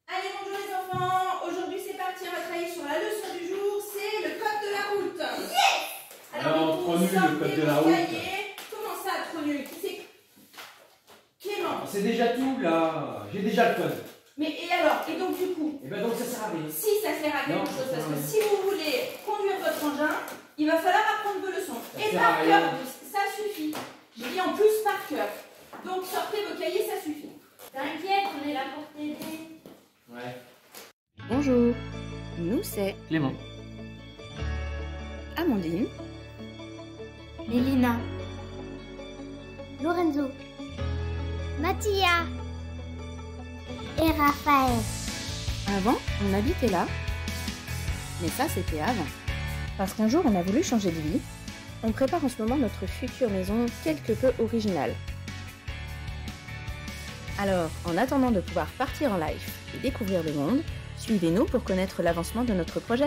Allez, bonjour les enfants. Aujourd'hui, c'est parti. On va travailler sur la leçon du jour. C'est le code de la route. Yes. Alors, trop nul le code de la route. Comment ça, trop nul? Qui c'est? Clément. C'est déjà tout là. J'ai déjà le code. Mais et alors? Et donc du coup? Et ben donc ça sert à rien. Si, ça sert à quelque chose. Parce que si vous voulez conduire votre engin, il va falloir apprendre vos leçons. Et par cœur, ça suffit. J'ai dit en plus par cœur. Donc sortez vos cahiers, ça suffit. T'inquiète, on est là pour t'aider. Ouais. Bonjour, nous c'est Clément. Amandine, Mélina, Lorenzo, Mattia et Raphaël. Avant, on habitait là, mais ça c'était avant. Parce qu'un jour on a voulu changer de vie, on prépare en ce moment notre future maison quelque peu originale. Alors, en attendant de pouvoir partir en live et découvrir le monde, suivez-nous pour connaître l'avancement de notre projet.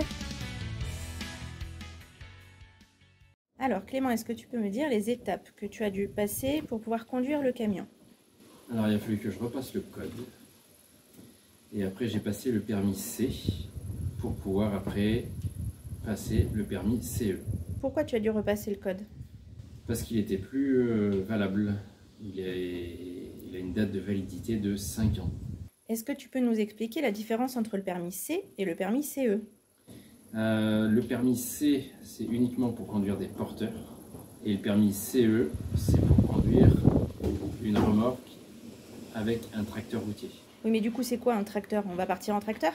Alors Clément, est-ce que tu peux me dire les étapes que tu as dû passer pour pouvoir conduire le camion? Alors il a fallu que je repasse le code. Et après j'ai passé le permis C pour pouvoir après passer le permis CE. Pourquoi tu as dû repasser le code? Parce qu'il était plus valable. Il a une date de validité de 5 ans. Est-ce que tu peux nous expliquer la différence entre le permis C et le permis CE? Le permis C, c'est uniquement pour conduire des porteurs. Et le permis CE, c'est pour conduire une remorque avec un tracteur routier. Oui, mais du coup, c'est quoi un tracteur? On va partir en tracteur?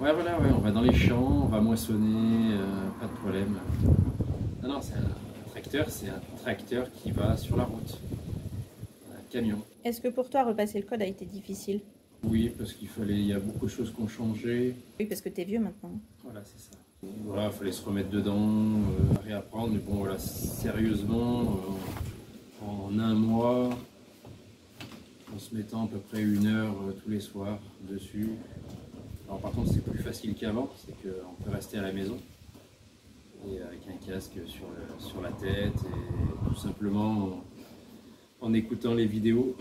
Ouais, voilà, ouais, on va dans les champs, on va moissonner, pas de problème. Non, c'est un tracteur, c'est un tracteur qui va sur la route. Un camion. Est-ce que pour toi, repasser le code a été difficile? Oui, parce il y a beaucoup de choses qui ont changé. Oui, parce que tu es vieux maintenant. Voilà, c'est ça. Voilà, il fallait se remettre dedans, réapprendre, mais bon, voilà, sérieusement, en un mois, en se mettant à peu près 1 heure tous les soirs dessus. Alors par contre, c'est plus facile qu'avant, c'est qu'on peut rester à la maison, et avec un casque sur la tête, et tout simplement en écoutant les vidéos.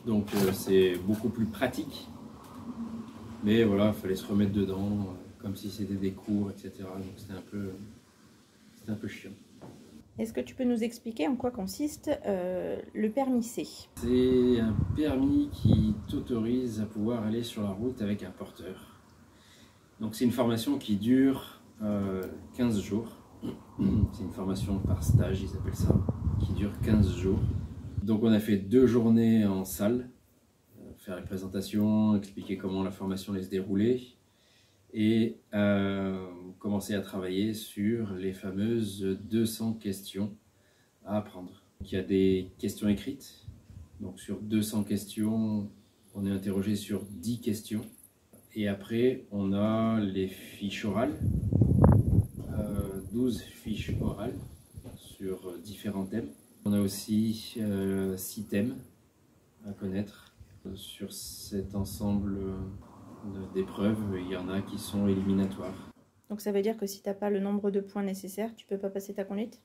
Donc c'est beaucoup plus pratique. Mais voilà, il fallait se remettre dedans, comme si c'était des cours, etc. Donc c'était un peu chiant. Est-ce que tu peux nous expliquer en quoi consiste le permis C? C'est un permis qui t'autorise à pouvoir aller sur la route avec un porteur. Donc c'est une formation qui dure 15 jours. C'est une formation par stage, ils appellent ça, qui dure 15 jours. Donc on a fait 2 journées en salle, faire les présentations, expliquer comment la formation allait se dérouler et commencer à travailler sur les fameuses 200 questions à apprendre. Donc, il y a des questions écrites, donc sur 200 questions, on est interrogé sur 10 questions et après on a les fiches orales, 12 fiches orales sur différents thèmes. On a aussi 6 thèmes à connaître. Sur cet ensemble d'épreuves, il y en a qui sont éliminatoires. Donc ça veut dire que si tu n'as pas le nombre de points nécessaires, tu peux pas passer ta conduite?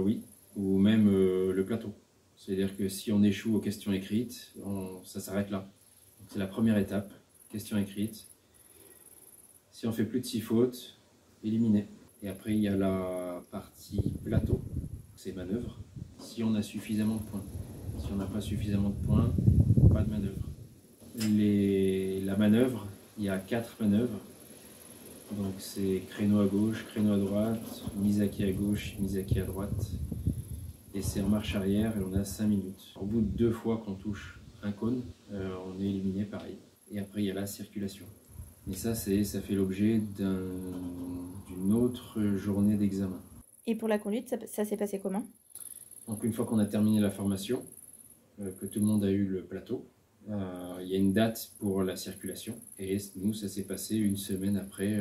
Oui, ou même le plateau. C'est-à-dire que si on échoue aux questions écrites, ça s'arrête là. C'est la première étape, questions écrites. Si on fait plus de 6 fautes, éliminé. Et après, il y a la partie plateau, c'est manœuvre. Si on a suffisamment de points. Si on n'a pas suffisamment de points, pas de manœuvre. La manœuvre, il y a 4 manœuvres. Donc c'est créneau à gauche, créneau à droite, mise à quai à gauche, mise à quai à droite. Et c'est en marche arrière et on a 5 minutes. Au bout de 2 fois qu'on touche un cône, on est éliminé pareil. Et après il y a la circulation. Et ça fait l'objet d'une autre journée d'examen. Et pour la conduite, ça s'est passé comment? Donc une fois qu'on a terminé la formation, que tout le monde a eu le plateau, il y a une date pour la circulation et nous ça s'est passé 1 semaine après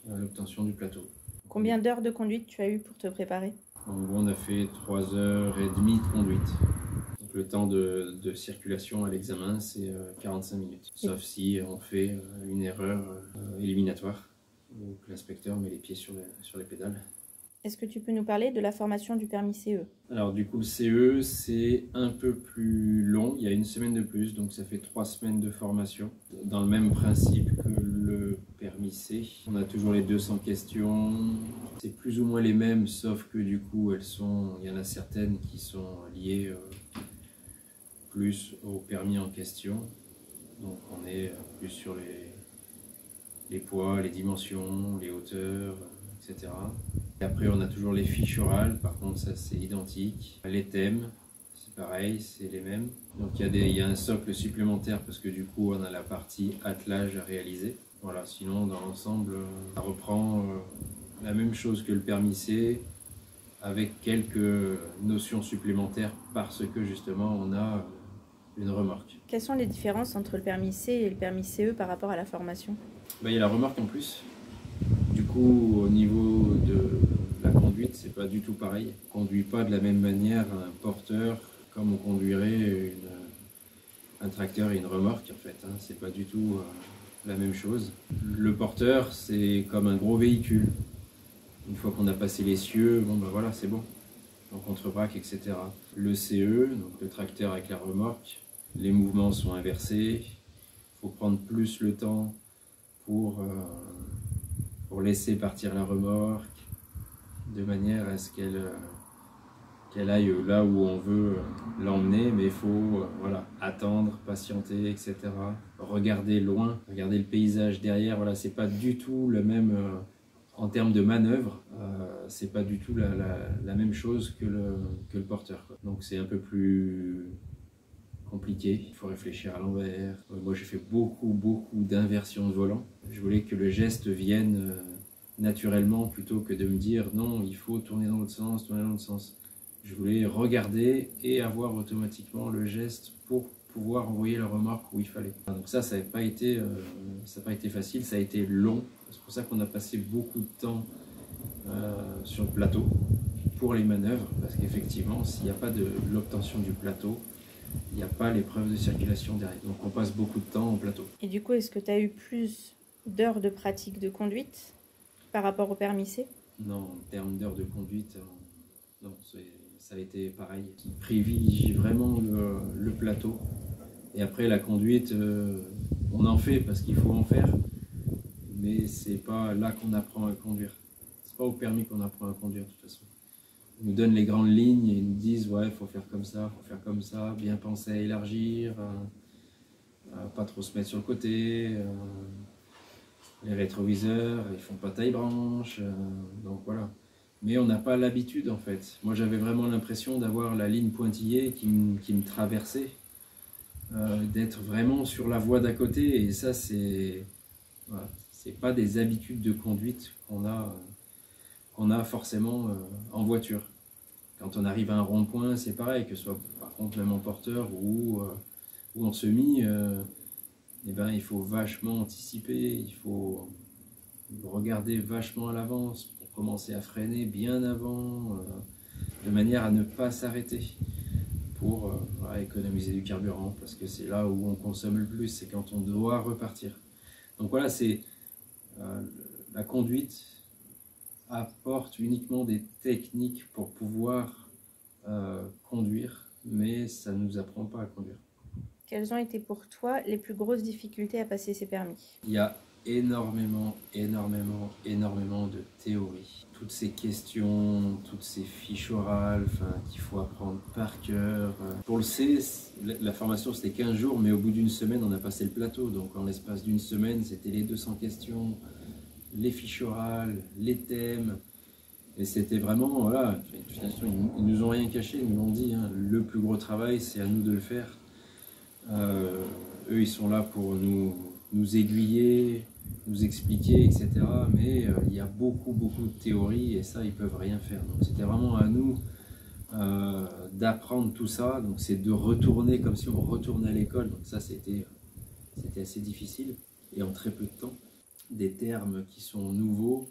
l'obtention du plateau. Combien d'heures de conduite tu as eu pour te préparer? En gros on a fait 3h30 de conduite. Donc, le temps de circulation à l'examen c'est 45 minutes. Sauf si on fait une erreur éliminatoire, donc l'inspecteur met les pieds sur les pédales. Est-ce que tu peux nous parler de la formation du permis CE? Alors du coup le CE c'est un peu plus long, il y a une semaine de plus, donc ça fait 3 semaines de formation. Dans le même principe que le permis C, on a toujours les 200 questions, c'est plus ou moins les mêmes, sauf que du coup il y en a certaines qui sont liées plus au permis en question. Donc on est plus sur les poids, les dimensions, les hauteurs, etc. Et après on a toujours les fiches orales, par contre ça c'est identique. Les thèmes, c'est pareil, c'est les mêmes. Donc il y a un socle supplémentaire parce que du coup on a la partie attelage à réaliser. Voilà, sinon dans l'ensemble ça reprend la même chose que le permis C avec quelques notions supplémentaires parce que justement on a une remorque. Quelles sont les différences entre le permis C et le permis CE par rapport à la formation? Il y a la remorque en plus. Du coup, au niveau de la conduite, c'est pas du tout pareil. On ne conduit pas de la même manière un porteur comme on conduirait un tracteur et une remorque en fait. C'est pas du tout la même chose. Le porteur, c'est comme un gros véhicule. Une fois qu'on a passé les cieux, bon ben voilà, c'est bon. On contre-braque, etc. Le CE, donc le tracteur avec la remorque, les mouvements sont inversés. Il faut prendre plus le temps pour laisser partir la remorque de manière à ce qu'elle aille là où on veut l'emmener, mais il faut voilà, attendre, patienter, etc. Regarder loin, regarder le paysage derrière, voilà, c'est pas du tout le même en termes de manœuvre, c'est pas du tout la même chose que le porteur, quoi. Donc c'est un peu plus compliqué, il faut réfléchir à l'envers. Moi j'ai fait beaucoup d'inversions de volant. Je voulais que le geste vienne naturellement plutôt que de me dire non, il faut tourner dans l'autre sens, tourner dans l'autre sens. Je voulais regarder et avoir automatiquement le geste pour pouvoir envoyer la remorque où il fallait. Donc ça n'a pas été facile, ça a été long. C'est pour ça qu'on a passé beaucoup de temps sur le plateau pour les manœuvres, parce qu'effectivement, s'il n'y a pas de l'obtention du plateau, il n'y a pas l'épreuve de circulation derrière. Donc on passe beaucoup de temps au plateau. Et du coup, est-ce que tu as eu plus d'heures de pratique de conduite par rapport au permis C? Non, en termes d'heures de conduite, non, ça a été pareil. Qui privilégie vraiment le plateau. Et après, la conduite, on en fait parce qu'il faut en faire. Mais c'est pas là qu'on apprend à conduire. C'est pas au permis qu'on apprend à conduire de toute façon. Ils nous donnent les grandes lignes et ils nous disent ouais, il faut faire comme ça, bien penser à élargir, pas trop se mettre sur le côté. Les rétroviseurs, ils font pas taille branche, donc voilà. Mais on n'a pas l'habitude en fait. Moi j'avais vraiment l'impression d'avoir la ligne pointillée qui me traversait, d'être vraiment sur la voie d'à côté, et ça c'est voilà, c'est pas des habitudes de conduite qu'on a forcément en voiture. Quand on arrive à un rond-point, c'est pareil, que ce soit par contre même en porteur ou en semi, eh ben, il faut vachement anticiper, il faut regarder vachement à l'avance pour commencer à freiner bien avant, de manière à ne pas s'arrêter pour voilà, économiser du carburant, parce que c'est là où on consomme le plus, c'est quand on doit repartir. Donc voilà, c'est la conduite apporte uniquement des techniques pour pouvoir conduire, mais ça ne nous apprend pas à conduire. Quelles ont été pour toi les plus grosses difficultés à passer ces permis? Il y a énormément de théorie. Toutes ces questions, toutes ces fiches orales qu'il faut apprendre par cœur. Pour le C, la formation c'était 15 jours, mais au bout d'une semaine on a passé le plateau. Donc en l'espace d'une semaine, c'était les 200 questions, les fiches orales, les thèmes. Et c'était vraiment, voilà, ils nous ont rien caché, ils nous l'ont dit, hein, le plus gros travail c'est à nous de le faire. Eux ils sont là pour nous aiguiller, nous expliquer, etc. Mais il y a beaucoup de théorie et ça ils peuvent rien faire. Donc c'était vraiment à nous d'apprendre tout ça. Donc c'est de retourner comme si on retournait à l'école. Donc ça c'était assez difficile et en très peu de temps. Des termes qui sont nouveaux,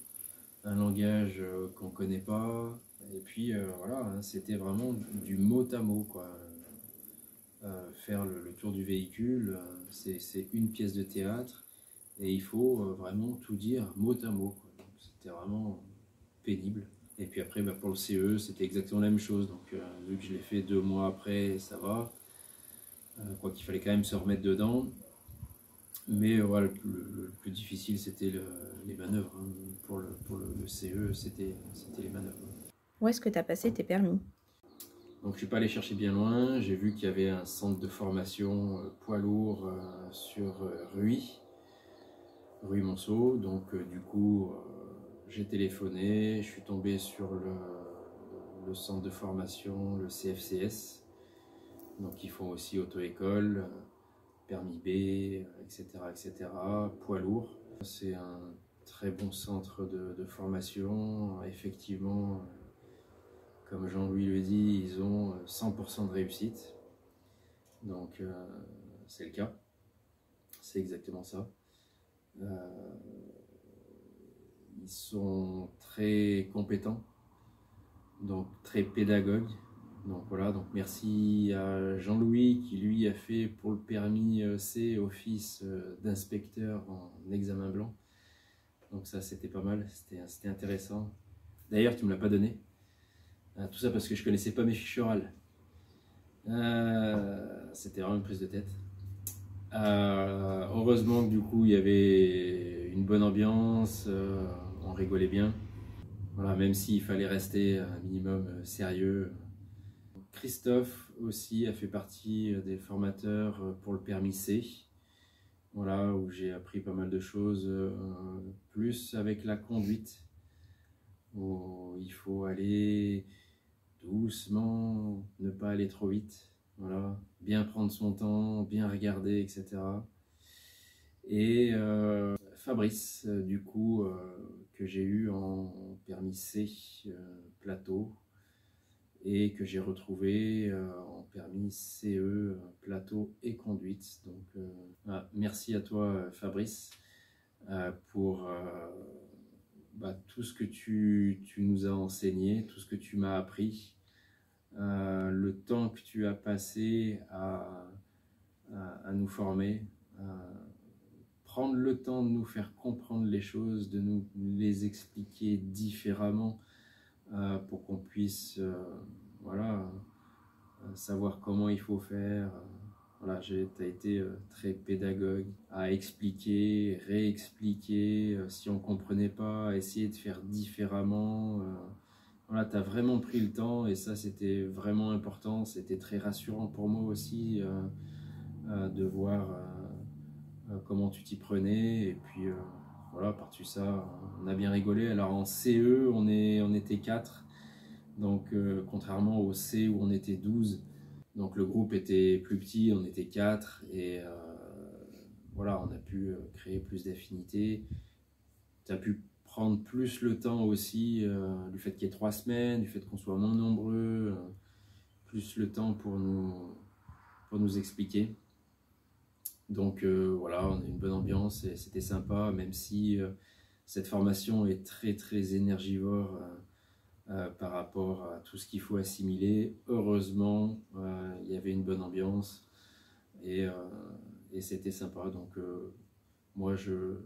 un langage qu'on ne connaît pas. Et puis voilà, hein, c'était vraiment du mot à mot, quoi. Faire le tour du véhicule, c'est une pièce de théâtre et il faut vraiment tout dire mot à mot, quoi. C'était vraiment pénible. Et puis après, pour le CE, c'était exactement la même chose. Donc, vu que je l'ai fait 2 mois après, ça va. Quoi qu'il fallait quand même se remettre dedans. Mais voilà, le plus difficile, c'était les manœuvres. Hein. Pour le CE, c'était les manœuvres. Où est-ce que tu as passé tes permis? Donc je suis pas allé chercher bien loin, j'ai vu qu'il y avait un centre de formation poids lourd sur Ruy-Monceau. Donc du coup, j'ai téléphoné, je suis tombé sur le centre de formation, le CFCS. Donc ils font aussi auto-école, permis B, etc., etc., poids lourd. C'est un très bon centre de formation, effectivement. Comme Jean-Louis le dit, ils ont 100% de réussite. Donc, c'est le cas. C'est exactement ça. Ils sont très compétents, donc très pédagogues. Donc voilà, donc merci à Jean-Louis qui lui a fait pour le permis C office d'inspecteur en examen blanc. Donc ça, c'était pas mal, c'était intéressant. D'ailleurs, tu me l'as pas donné. Tout ça parce que je connaissais pas mes fiches orales. C'était vraiment une prise de tête. Heureusement que du coup il y avait une bonne ambiance, on rigolait bien. Voilà, même s'il fallait rester un minimum sérieux. Christophe aussi a fait partie des formateurs pour le permis C. Voilà, où j'ai appris pas mal de choses, plus avec la conduite, où il faut aller doucement, ne pas aller trop vite, voilà, bien prendre son temps, bien regarder, etc. Et Fabrice, du coup, que j'ai eu en permis C plateau et que j'ai retrouvé en permis CE plateau et conduite. Donc, merci à toi, Fabrice, pour tout ce que tu nous as enseigné, tout ce que tu m'as appris, le temps que tu as passé à nous former, prendre le temps de nous faire comprendre les choses, de nous les expliquer différemment pour qu'on puisse savoir comment il faut faire. Voilà, tu as été très pédagogue à expliquer, réexpliquer, si on ne comprenait pas, essayer de faire différemment. Voilà, tu as vraiment pris le temps et ça c'était vraiment important, c'était très rassurant pour moi aussi de voir comment tu t'y prenais. Et puis voilà, par-dessus ça, on a bien rigolé. Alors en CE, on était 4, donc contrairement au C où on était 12. Donc le groupe était plus petit, on était 4 et voilà, on a pu créer plus d'affinités. Tu as pu prendre plus le temps aussi du fait qu'il y ait 3 semaines, du fait qu'on soit moins nombreux, plus le temps pour nous expliquer. Donc voilà, on a une bonne ambiance et c'était sympa, même si cette formation est très très énergivore par rapport à tout ce qu'il faut assimiler. Heureusement, il y avait une bonne ambiance et c'était sympa. Donc moi je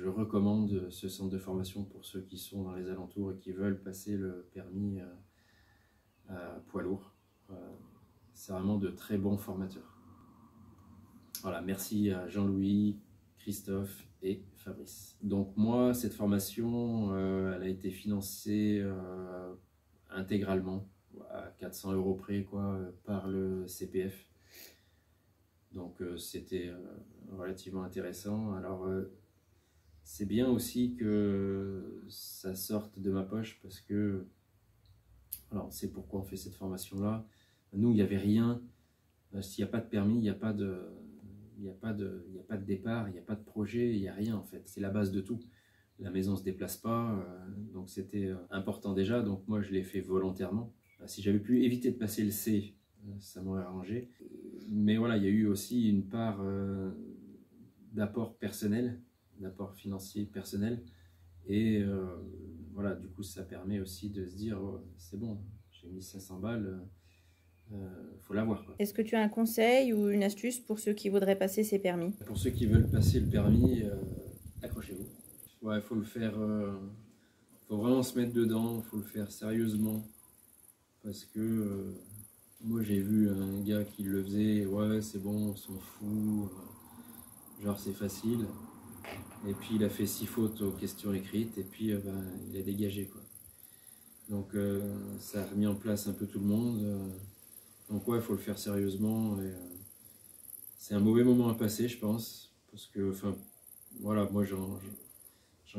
recommande ce centre de formation pour ceux qui sont dans les alentours et qui veulent passer le permis poids lourd. C'est vraiment de très bons formateurs. Voilà, merci à Jean-Louis, Christophe et Fabrice. Donc moi, cette formation, elle a été financée intégralement, à 400 € près, par le CPF. Donc c'était relativement intéressant. Alors c'est bien aussi que ça sorte de ma poche parce que, alors on sait pourquoi on fait cette formation-là. Nous, il n'y avait rien. S'il n'y a pas de permis, il n'y a pas de départ, il n'y a pas de projet, il n'y a rien en fait. C'est la base de tout. La maison ne se déplace pas, donc c'était important déjà. Donc moi, je l'ai fait volontairement. Si j'avais pu éviter de passer le C, ça m'aurait arrangé. Mais voilà, il y a eu aussi une part d'apport personnel, d'apport financier personnel. Et voilà, du coup, ça permet aussi de se dire, oh, c'est bon, j'ai mis 500 balles. Faut l'avoir. Est-ce que tu as un conseil ou une astuce pour ceux qui voudraient passer ces permis? Pour ceux qui veulent passer le permis, accrochez-vous. Ouais, faut le faut vraiment se mettre dedans, il faut le faire sérieusement. Parce que moi j'ai vu un gars qui le faisait, ouais c'est bon, on s'en fout, genre c'est facile. Et puis il a fait 6 fautes aux questions écrites et puis il a dégagé quoi. Donc ça a remis en place un peu tout le monde. Donc ouais, il faut le faire sérieusement. C'est un mauvais moment à passer je pense. Parce que, enfin, voilà, moi j'en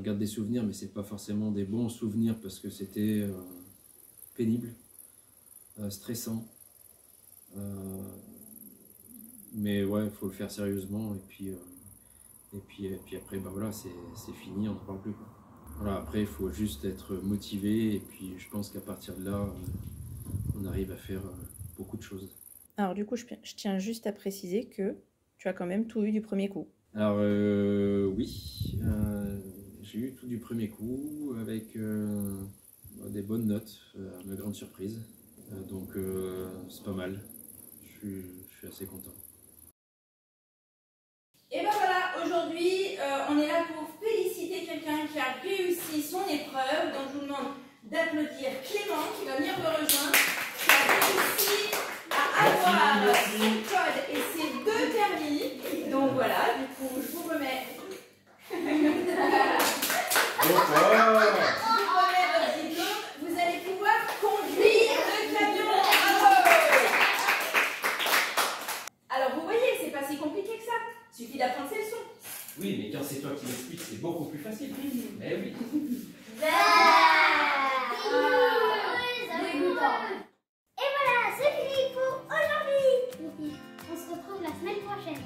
garde des souvenirs, mais c'est pas forcément des bons souvenirs parce que c'était pénible, stressant. Mais ouais, il faut le faire sérieusement et puis après, bah voilà, c'est fini, on n'en parle plus quoi. Voilà, après il faut juste être motivé et puis je pense qu'à partir de là, on arrive à faire beaucoup de choses. Alors du coup, je tiens juste à préciser que tu as quand même tout eu du premier coup. Alors oui, j'ai eu tout du premier coup avec des bonnes notes, à ma grande surprise. Donc c'est pas mal, je suis assez content. Et ben voilà, aujourd'hui on est là pour féliciter quelqu'un qui a réussi son épreuve. Donc je vous demande d'applaudir Clément qui va venir me rejoindre, qui a réussi à avoir son code et ses 2 permis. Donc voilà, du coup je vous remets. Je vous remets votre diplôme. Vous allez pouvoir conduire le camion. Bravo. Alors vous voyez, c'est pas si compliqué que ça. Il suffit d'apprendre ses leçons. Oui, mais quand c'est toi qui m'expliques, c'est beaucoup plus facile. Eh oui. Et voilà, c'est fini pour aujourd'hui. On se retrouve la semaine prochaine.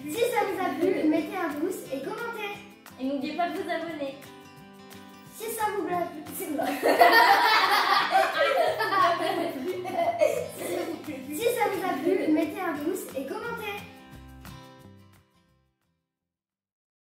Si ça vous a plu, mettez un pouce et commentez. Et n'oubliez pas de vous abonner. Si ça vous plaît, c'est bon.